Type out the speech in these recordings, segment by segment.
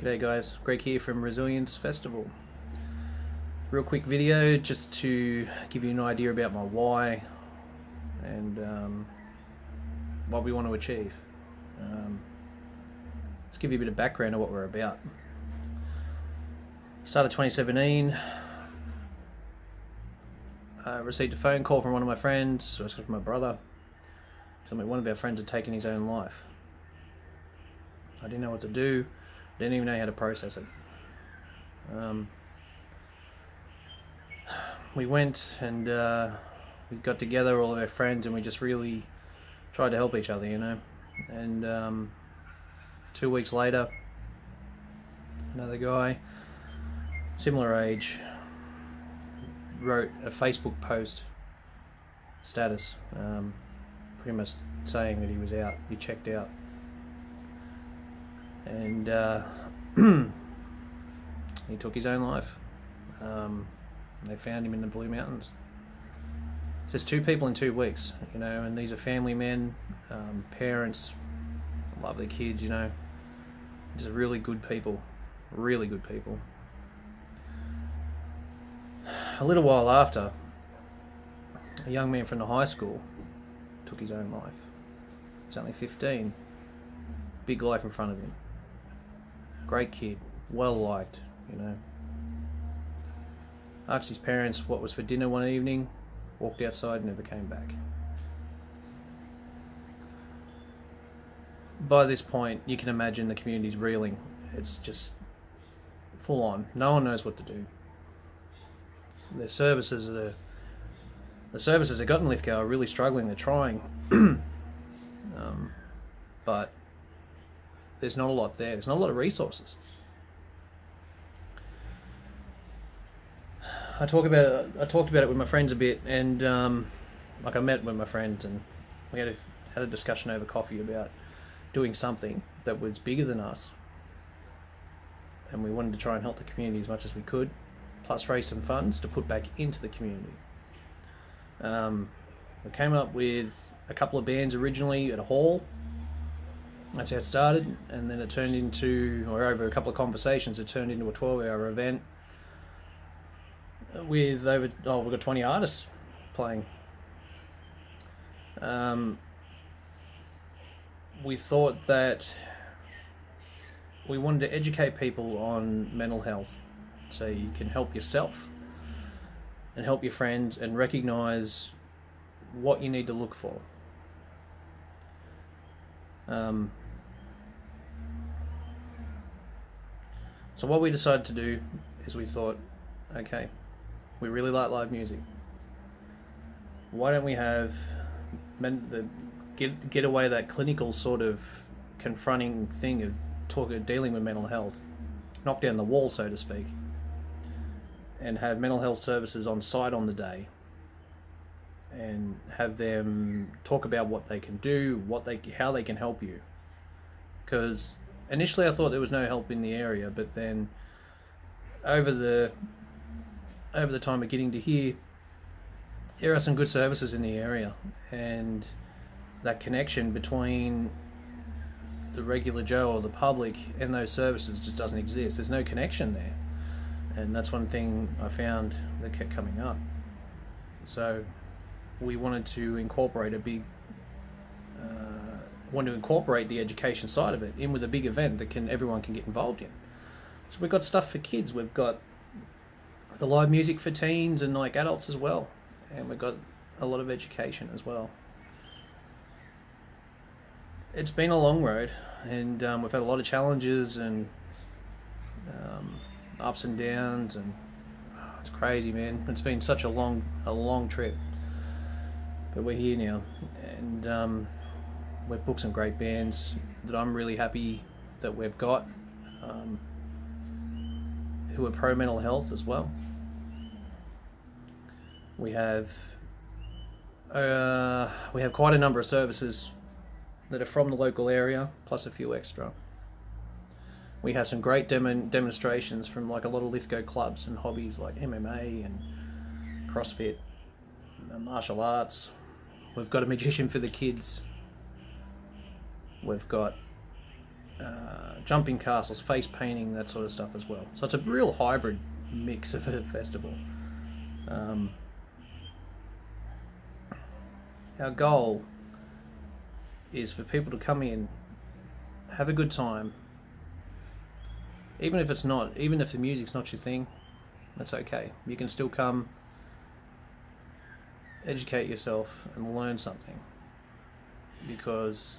G'day guys, Greg here from Resilience Festival. Real quick video just to give you an idea about my why and what we want to achieve. Just give you a bit of background of what we're about. Started 2017, received a phone call from one of my friends, so it's from my brother, telling me one of our friends had taken his own life. I didn't know what to do. Didn't even know how to process it. We went and we got together, all of our friends, and we just really tried to help each other, you know. And 2 weeks later, another guy, similar age, wrote a Facebook post status, pretty much saying that he was out, he checked out. And he took his own life. They found him in the Blue Mountains. It's just 2 people in 2 weeks, you know, and these are family men, parents, love their kids, you know, just really good people, really good people. A little while after, a young man from the high school took his own life. He's only 15, big life in front of him. Great kid, well liked, you know. Asked his parents what was for dinner one evening, walked outside and never came back. By this point, you can imagine the community's reeling. It's just full on. No one knows what to do. The services that got in Lithgow are really struggling. They're trying, but there's not a lot there. There's not a lot of resources. I talked about it with my friends a bit, and like I met with my friends, and we had a discussion over coffee about doing something that was bigger than us, and we wanted to try and help the community as much as we could, plus raise some funds to put back into the community. We came up with a couple of bands originally at a hall. That's how it started, and then it turned into, or over a couple of conversations, it turned into a 12-hour event with we've got 20 artists playing. We thought that we wanted to educate people on mental health, so you can help yourself and help your friends and recognize what you need to look for. So what we decided to do is we thought, okay, we really like live music. Why don't we have get away that clinical sort of confronting thing of dealing with mental health, knock down the wall, so to speak, and have mental health services on site on the day, and have them talk about what they can do, how they can help you. Because initially I thought there was no help in the area, but then over the time of getting to here, there are some good services in the area, and that connection between the regular Joe or the public and those services just doesn't exist. There's no connection there, and that's one thing I found that kept coming up. So we wanted to incorporate the education side of it in with a big event that everyone can get involved in. So we've got stuff for kids, we've got the live music for teens and like adults as well, and we've got a lot of education as well. It's been a long road, and we've had a lot of challenges and ups and downs, and it's crazy, man. It's been such a long trip, but we're here now, and we've booked some great bands that I'm really happy that we've got, who are pro mental health as well. We have quite a number of services that are from the local area, plus a few extra. We have some great demonstrations from like a lot of Lithgow clubs and hobbies like MMA and CrossFit, martial arts. We've got a magician for the kids. We've got jumping castles, face painting, that sort of stuff as well. So it's a real hybrid mix of a festival. Our goal is for people to come in, have a good time, even if the music's not your thing, that's okay. You can still come, educate yourself and learn something, because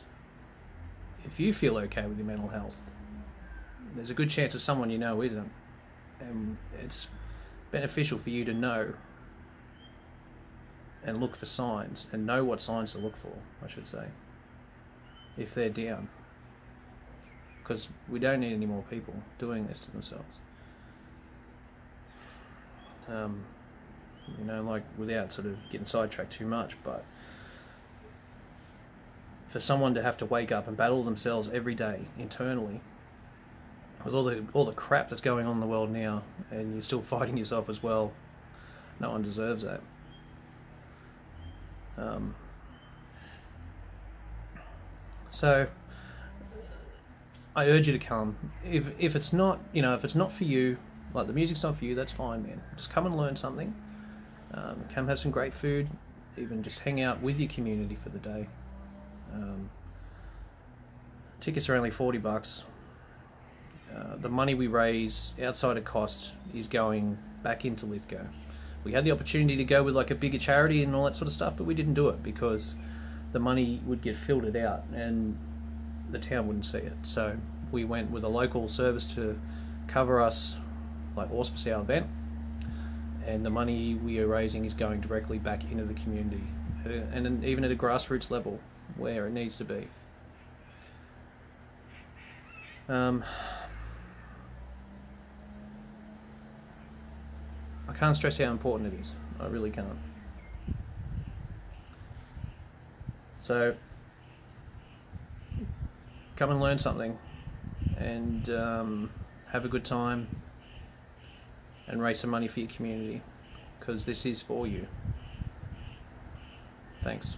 if you feel okay with your mental health, there's a good chance that someone you know isn't, and it's beneficial for you to know and look for signs, and know what signs to look for, I should say, if they're down, because we don't need any more people doing this to themselves. You know, like, without sort of getting sidetracked too much, but for someone to have to wake up and battle themselves every day internally with all the crap that's going on in the world now, and you're still fighting yourself as well, no one deserves that. So I urge you to come. If it's not, you know, if it's not for you, like the music's not for you, that's fine, man. Just come and learn something. Come have some great food. Even just hang out with your community for the day. Tickets are only $40. The money we raise outside of cost is going back into Lithgow. We had the opportunity to go with like a bigger charity and all that sort of stuff, but we didn't do it because the money would get filtered out and the town wouldn't see it. So we went with a local service to cover us, like auspice our event, and the money we are raising is going directly back into the community, and even at a grassroots level where it needs to be. I can't stress how important it is. I really can't. So come and learn something, and have a good time, and raise some money for your community, because this is for you. Thanks.